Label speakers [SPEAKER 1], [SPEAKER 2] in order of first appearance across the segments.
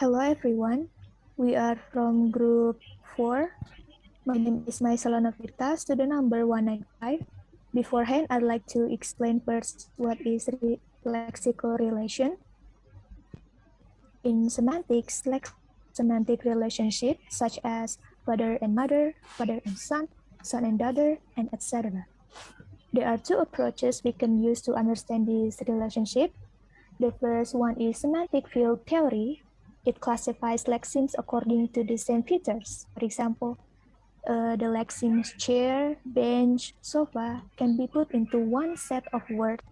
[SPEAKER 1] Hello everyone, we are from group 4. My name is Maychaella Novita, student number 195. Beforehand, I'd like to explain first what is lexical relation. In semantics, semantic relationship such as father and mother, father and son and daughter, and etc. There are two approaches we can use to understand this relationship. The first one is semantic field theory. It classifies lexemes according to the same features. For example, the lexemes chair, bench, sofa can be put into one set of words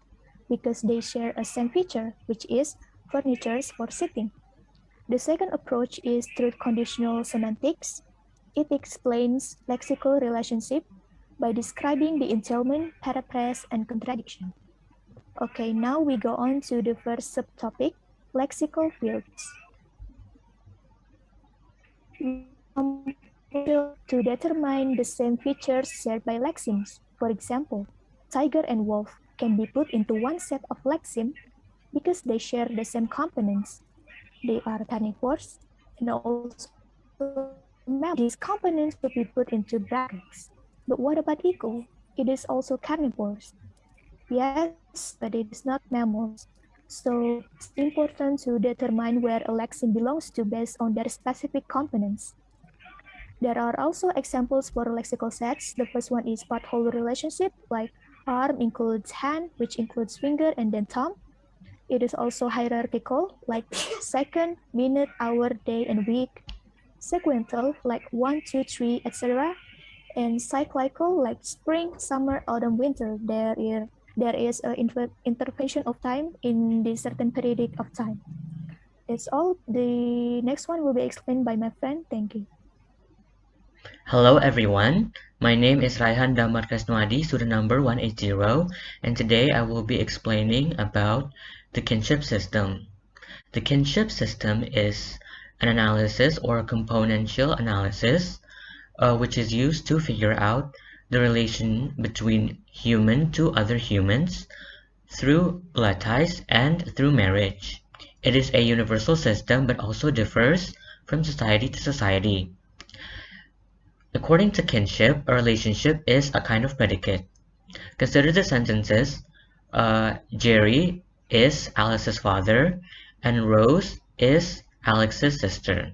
[SPEAKER 1] because they share a same feature, which is furniture for sitting. The second approach is truth conditional semantics. It explains lexical relationship by describing the entailment, paraphrase, and contradiction. Okay, now we go on to the first subtopic, lexical fields. To determine the same features shared by lexemes. For example, tiger and wolf can be put into one set of lexemes because they share the same components. They are carnivores and also mammals. These components should be put into brackets. But what about eagle? It is also carnivores. Yes, but it is not mammals. So it's important to determine where a lexeme belongs to based on their specific components. There are also examples for lexical sets. The first one is part-whole relationship, like arm includes hand, which includes finger and then thumb. It is also hierarchical, like second, minute, hour, day, and week. Sequential, like 1, 2, 3, etc. And cyclical, like spring, summer, autumn, winter. There is an intervention of time in the certain period of time. That's all. The next one will be explained by my friend. Thank you.
[SPEAKER 2] Hello everyone, my name is Raihan Damar Kresnoadhi, student number 180, and today I will be explaining about the kinship system. The kinship system is an analysis or componential analysis which is used to figure out the relation between human to other humans through blood ties and through marriage. It is a universal system but also differs from society to society. According to kinship, a relationship is a kind of predicate. Consider the sentences, Jerry is Alice's father and Rose is Alex's sister.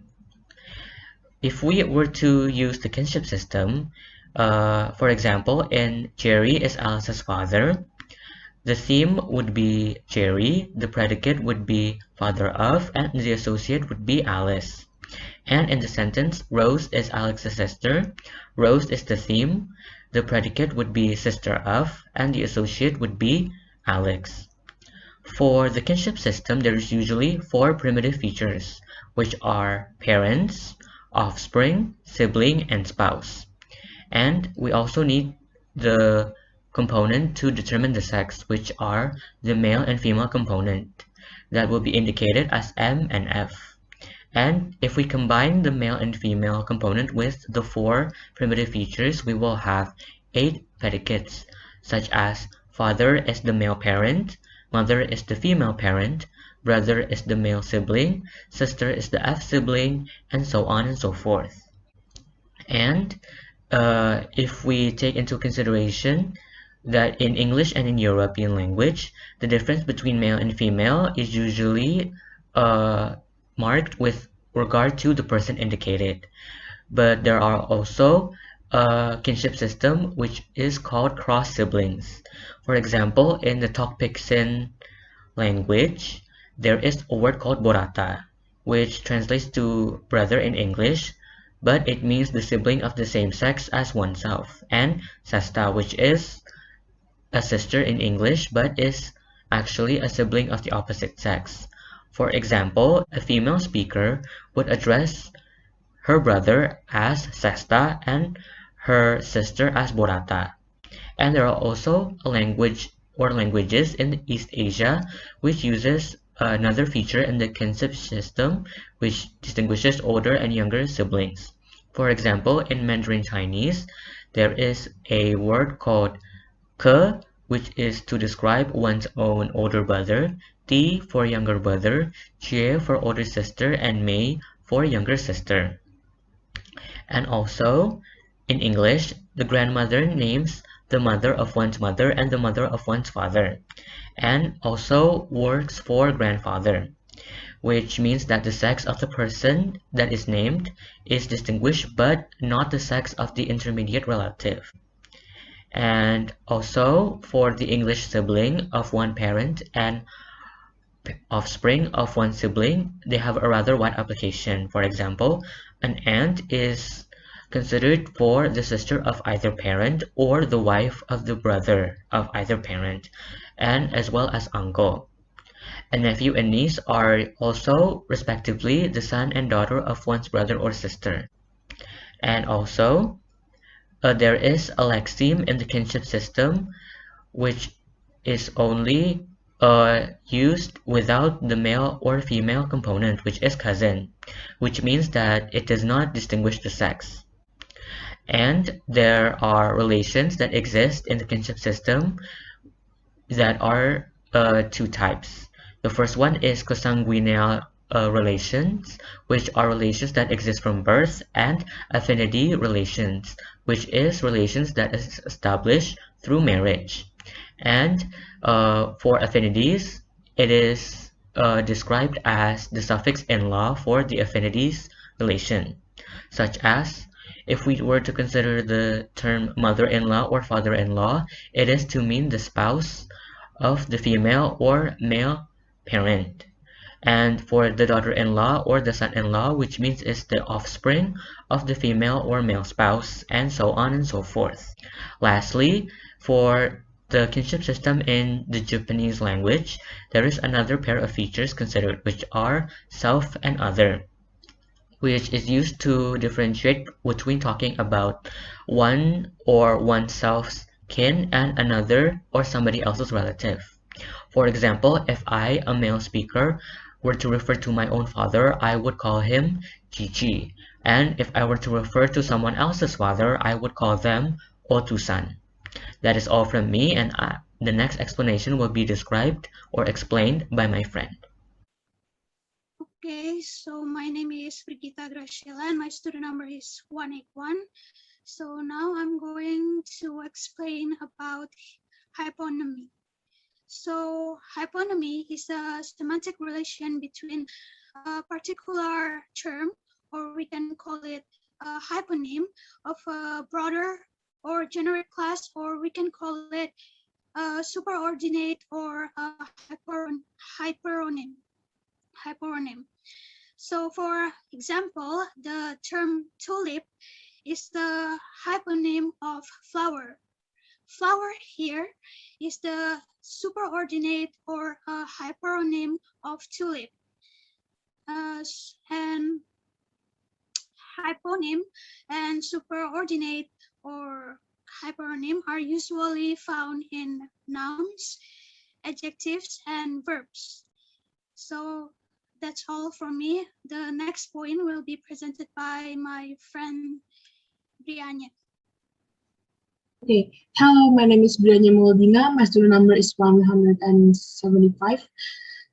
[SPEAKER 2] If we were to use the kinship system, for example, in Jerry is Alice's father, the theme would be Jerry, the predicate would be father of, and the associate would be Alice. And in the sentence, Rose is Alex's sister, Rose is the theme, the predicate would be sister of, and the associate would be Alex. For the kinship system, there is usually 4 primitive features, which are parents, offspring, sibling, and spouse. And we also need the component to determine the sex, which are the male and female component, that will be indicated as M and F. And if we combine the male and female component with the 4 primitive features, we will have 8 predicates, such as father is the male parent, mother is the female parent, brother is the male sibling, sister is the F sibling, and so on and so forth. And if we take into consideration that in English and in European language, the difference between male and female is usually marked with regard to the person indicated. But there are also a kinship system which is called cross siblings. For example, in the Tokpiksin language, there is a word called borata, which translates to brother in English, but it means the sibling of the same sex as oneself, and sesta, which is a sister in English, but is actually a sibling of the opposite sex. For example, a female speaker would address her brother as Sesta and her sister as Borata. And there are also a language or languages in East Asia which uses another feature in the kinship system which distinguishes older and younger siblings. For example, in Mandarin Chinese, there is a word called ke which is to describe one's own older brother, T for younger brother, Chie for older sister, and Mei for younger sister. And also, in English, the grandmother names the mother of one's mother and the mother of one's father, and also works for grandfather, which means that the sex of the person that is named is distinguished but not the sex of the intermediate relative. And also for the English sibling of one parent and offspring of one sibling, they have a rather wide application. For example, an aunt is considered for the sister of either parent or the wife of the brother of either parent, and as well as uncle. A nephew and niece are also respectively the son and daughter of one's brother or sister. And also, there is a lexeme in the kinship system which is only used without the male or female component, which is cousin, which means that it does not distinguish the sex. And there are relations that exist in the kinship system that are two types. The first one is consanguineal relations, which are relations that exist from birth, and affinity relations, which is relations that is established through marriage. And for affinities, it is described as the suffix in-law for the affinities relation, such as if we were to consider the term mother-in-law or father-in-law, it is to mean the spouse of the female or male parent. And for the daughter-in-law or the son-in-law, which means is the offspring of the female or male spouse, and so on and so forth. Lastly, for the kinship system in the Japanese language, there is another pair of features considered, which are self and other, which is used to differentiate between talking about one or oneself's kin and another or somebody else's relative. For example, if I, a male speaker, were to refer to my own father, I would call him Chichi. And if I were to refer to someone else's father, I would call them Otu-san. That is all from me, and the next explanation will be described or explained by my friend.
[SPEAKER 3] Okay, so my name is Brigita Graciela and my student number is 181. So now I'm going to explain about hyponymy. So hyponymy is a semantic relation between a particular term, or we can call it a hyponym of a broader or generic class, or we can call it a superordinate or a hyperonym. So for example, the term tulip is the hyponym of flower. Flower here is the superordinate or a hyperonym of tulip. And hyponym and superordinate or hyperonym are usually found in nouns, adjectives, and verbs. So that's all from me. The next point will be presented by my friend Brianya.
[SPEAKER 4] Okay, hello, my name is Brianya Maulidyna. My student number is 175.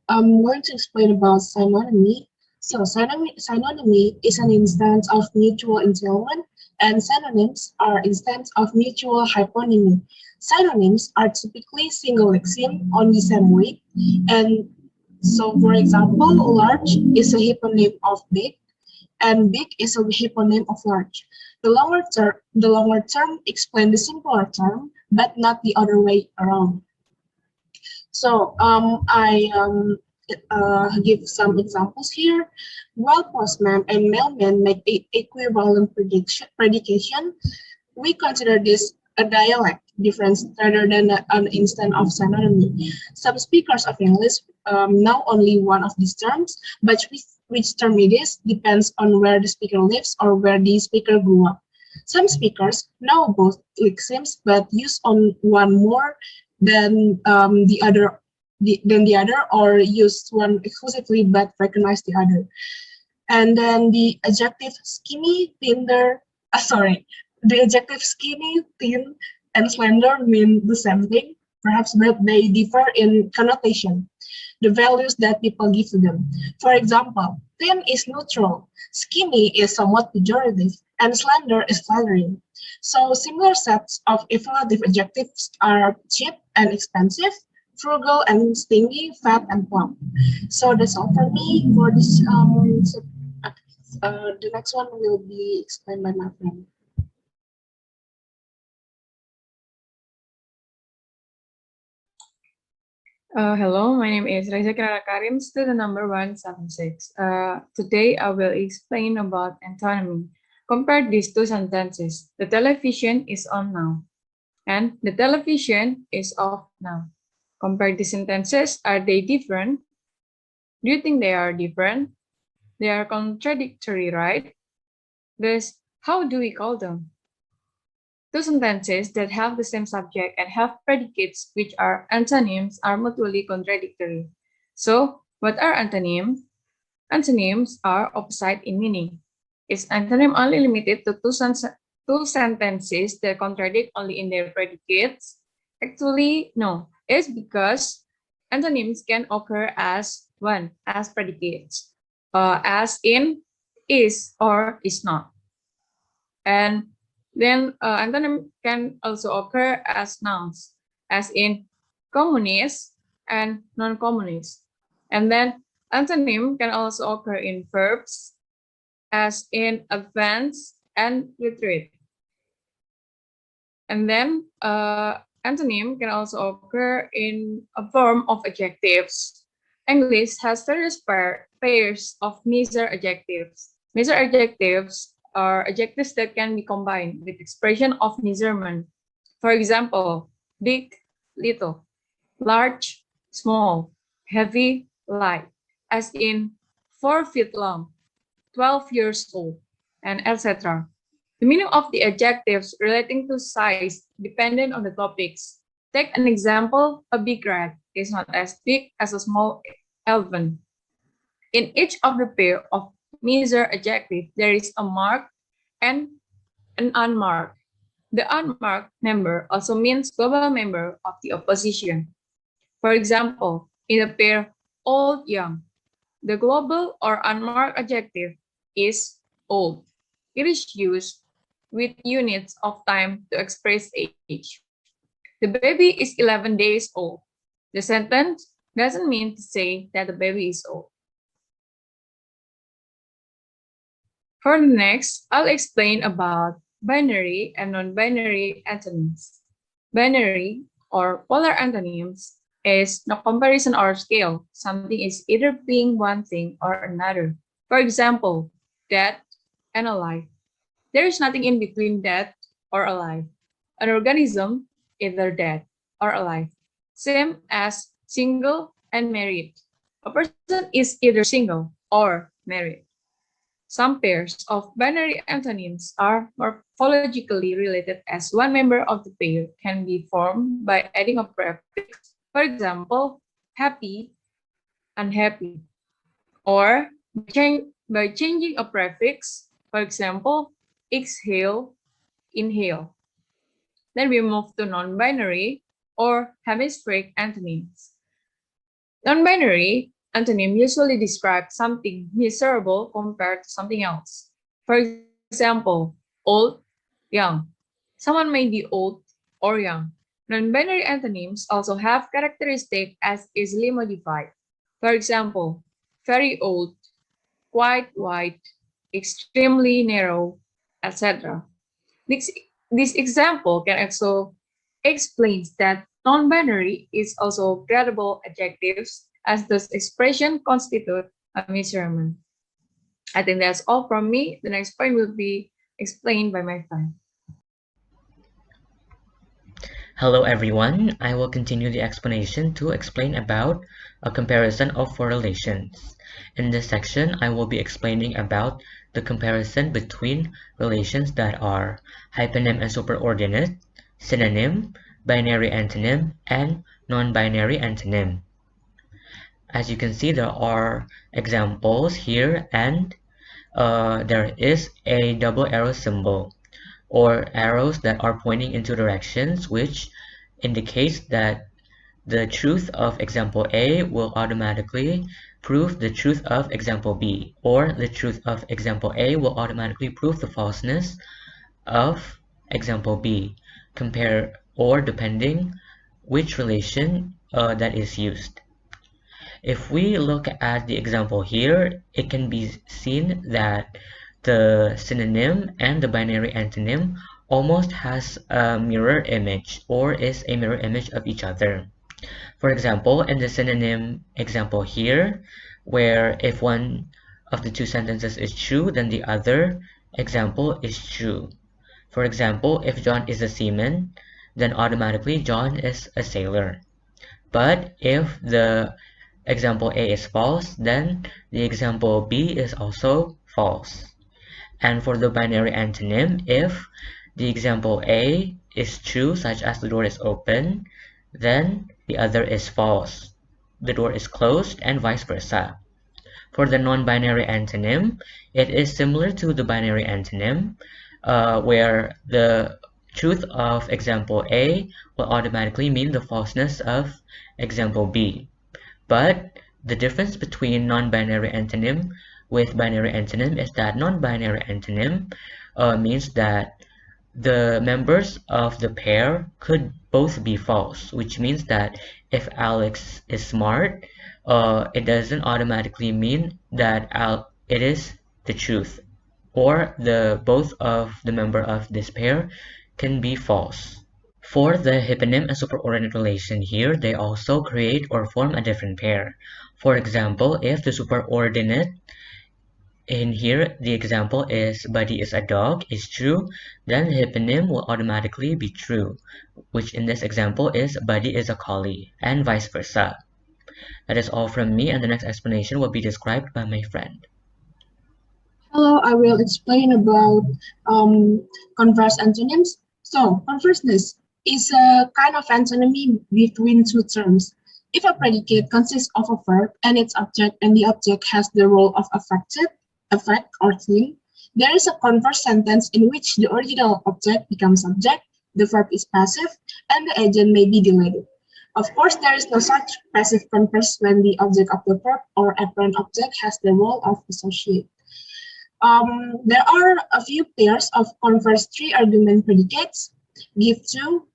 [SPEAKER 4] I'm going to explain about synonymy. So synonymy is an instance of mutual entailment, and synonyms are instances of mutual hyponymy. Synonyms are typically single lexeme on the same weight, and so for example, large is a hyponym of big, and big is a hyponym of large. The longer term explains the simpler term, but not the other way around. So I give some examples here. While postman and mailman make equivalent predication, we consider this a dialect difference rather than an instance of synonymy. Some speakers of English know only one of these terms, but which term it is depends on where the speaker lives or where the speaker grew up. Some speakers know both lexemes but use on one more than the other, or use one exclusively but recognize the other. And then the adjective skinny, the adjective skinny, thin, and slender mean the same thing. perhaps, but they differ in connotation, the values that people give to them. For example, thin is neutral, skinny is somewhat pejorative, and slender is flattering. So similar sets of evaluative adjectives are cheap and expensive, frugal and stingy, fat and plump. So that's all for me for this. The next one will be explained by my friend.
[SPEAKER 5] Hello, my name is Raiza Karim, student number 176. Today I will explain about antonymy. Compare these two sentences. The television is on now, and the television is off now. Compare these sentences. Are they different? Do you think they are different? They are contradictory, right? Thus, how do we call them? Two sentences that have the same subject and have predicates which are antonyms are mutually contradictory. So, what are antonyms? Antonyms are opposite in meaning. Is antonym only limited to two sentences that contradict only in their predicates? Actually, no. It's because antonyms can occur as predicates, as in is or is not. And then antonym can also occur as nouns, as in communist and non-communist. And then antonym can also occur in verbs, as in advance and retreat. And then antonym can also occur in a form of adjectives. English has various pairs of measure adjectives. Measure adjectives are adjectives that can be combined with expression of measurement. For example, big, little, large, small, heavy, light, as in 4 feet long, 12 years old, and etc. The meaning of the adjectives relating to size dependent on the topics. Take an example, a big rat is not as big as a small elephant. In each of the pair of measure adjective, there is a marked and an unmarked. The unmarked member also means global member of the opposition. For example, in the pair old, young, the global or unmarked adjective is old. It is used with units of time to express age. The baby is 11 days old. The sentence doesn't mean to say that the baby is old. For the next, I'll explain about binary and non-binary antonyms. Binary or polar antonyms is no comparison or scale. Something is either being one thing or another. For example, dead and alive. There is nothing in between dead or alive. An organism, either dead or alive. Same as single and married. A person is either single or married. Some pairs of binary antonyms are morphologically related as one member of the pair can be formed by adding a prefix. For example, happy, unhappy. Or by changing a prefix, for example, exhale, inhale. Then we move to non-binary or hemispheric antonyms. Non-binary antonym usually describes something miserable compared to something else. For example, old, young. Someone may be old or young. Non-binary antonyms also have characteristics as easily modified. For example, very old, quite wide, extremely narrow, etc. This example can also explain that non-binary is also gradable adjectives as those expressions constitute a measurement. I think that's all from me. The next point will be explained by my friend.
[SPEAKER 2] Hello everyone, I will continue the explanation to explain about a comparison of four relations. In this section, I will be explaining about the comparison between relations that are hyponym and superordinate, synonym, binary antonym, and non-binary antonym. As you can see, there are examples here, and there is a double arrow symbol, or arrows that are pointing into directions which indicates that the truth of example A will automatically prove the truth of example B, or the truth of example A will automatically prove the falseness of example B, compare or depending which relation that is used. If we look at the example here, it can be seen that the synonym and the binary antonym almost has a mirror image or is a mirror image of each other. For example, in the synonym example here, where if one of the two sentences is true, then the other example is true. For example, if John is a seaman, then automatically John is a sailor. But if the example A is false, then the example B is also false. And for the binary antonym, if the example A is true, such as the door is open, then the other is false. The door is closed, and vice versa. For the non-binary antonym, it is similar to the binary antonym, where the truth of example A will automatically mean the falseness of example B. But the difference between non-binary antonym with binary antonym is that non-binary antonym means that the members of the pair could both be false, which means that if Alex is smart, it doesn't automatically mean that it is the truth, or the both of the member of this pair can be false. For the hyponym and superordinate relation here, they also create or form a different pair. For example, if the superordinate in here, the example is Buddy is a dog is true, then the hyponym will automatically be true, which in this example is Buddy is a collie, and vice versa. That is all from me, and the next explanation will be described by my friend.
[SPEAKER 4] Hello, I will explain about converse antonyms. So, converseness is a kind of antonymy between two terms. If a predicate consists of a verb and its object, and the object has the role of effect or thing, there is a converse sentence in which the original object becomes subject, the verb is passive, and the agent may be deleted. Of course, there is no such passive converse when the object of the verb or apparent object has the role of associate. There are a few pairs of converse three-argument predicates: give to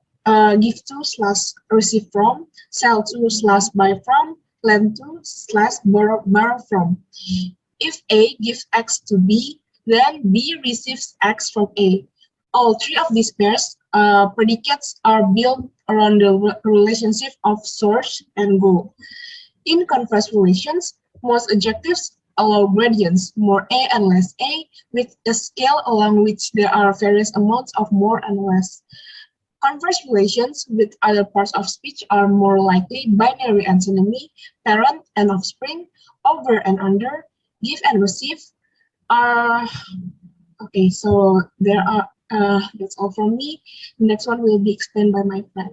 [SPEAKER 4] slash receive from, sell to slash buy from, lend to slash borrow from. If A gives X to B, then B receives X from A. All three of these pairs predicates are built around the relationship of source and goal. In converse relations, most adjectives allow gradients, more A and less A, with a scale along which there are various amounts of more and less. Converse relations with other parts of speech are more likely binary antonymy, parent and offspring, over and under, give and receive. Okay, so there are that's all from me. The next one will be explained by my friend.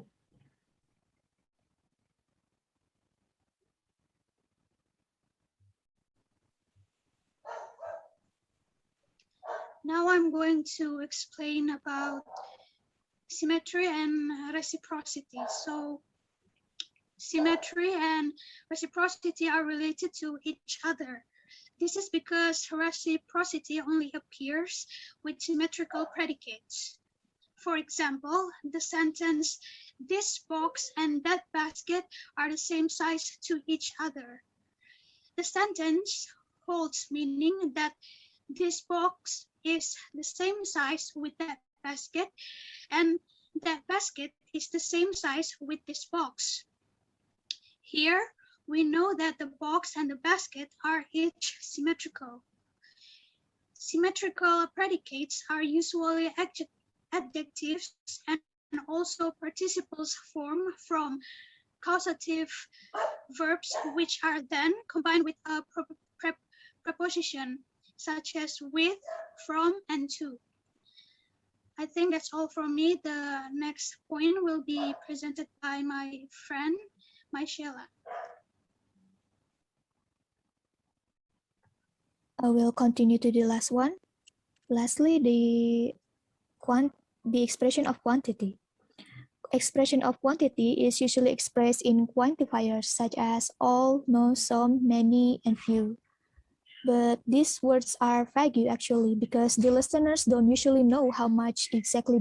[SPEAKER 3] Now I'm going to explain about symmetry and reciprocity. So symmetry and reciprocity are related to each other. This is because reciprocity only appears with symmetrical predicates. For example, the sentence, this box and that basket are the same size to each other. The sentence holds meaning that this box is the same size with that basket, and that basket is the same size with this box. Here, we know that the box and the basket are each symmetrical. Symmetrical predicates are usually adjectives and also participles formed from causative verbs, which are then combined with a preposition, such as with, from, and to. I think that's all from me. The next point will be presented by my friend, Maychaella.
[SPEAKER 1] I will continue to the last one. Lastly, the expression of quantity. Expression of quantity is usually expressed in quantifiers such as all, no, some, many, and few. But these words are vague actually because the listeners don't usually know how much is exactly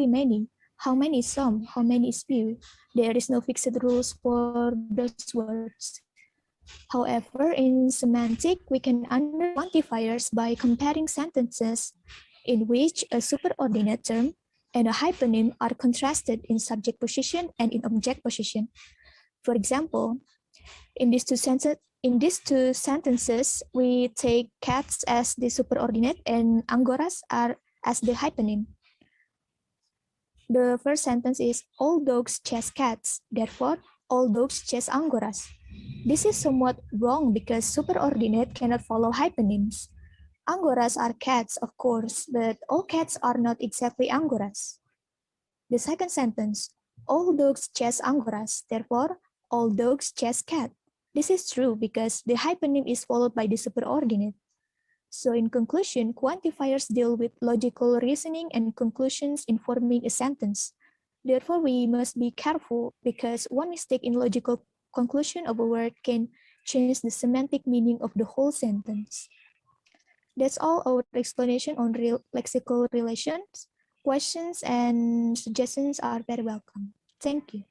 [SPEAKER 1] many, how many is some, how many is few. There is no fixed rules for those words. However, in semantic, we can understand quantifiers by comparing sentences in which a superordinate term and a hyponym are contrasted in subject position and in object position. For example, in these two sentences, we take cats as the superordinate and angoras are as the hyponym. The first sentence is all dogs chase cats, therefore all dogs chase angoras. This is somewhat wrong because superordinate cannot follow hyponyms. Angoras are cats, of course, but all cats are not exactly angoras. The second sentence, all dogs chase angoras, therefore all dogs chase cat. This is true because the hyponym is followed by the superordinate. So in conclusion, quantifiers deal with logical reasoning and conclusions in forming a sentence. Therefore, we must be careful because one mistake in logical conclusion of a word can change the semantic meaning of the whole sentence. That's all our explanation on real lexical relations. Questions and suggestions are very welcome. Thank you.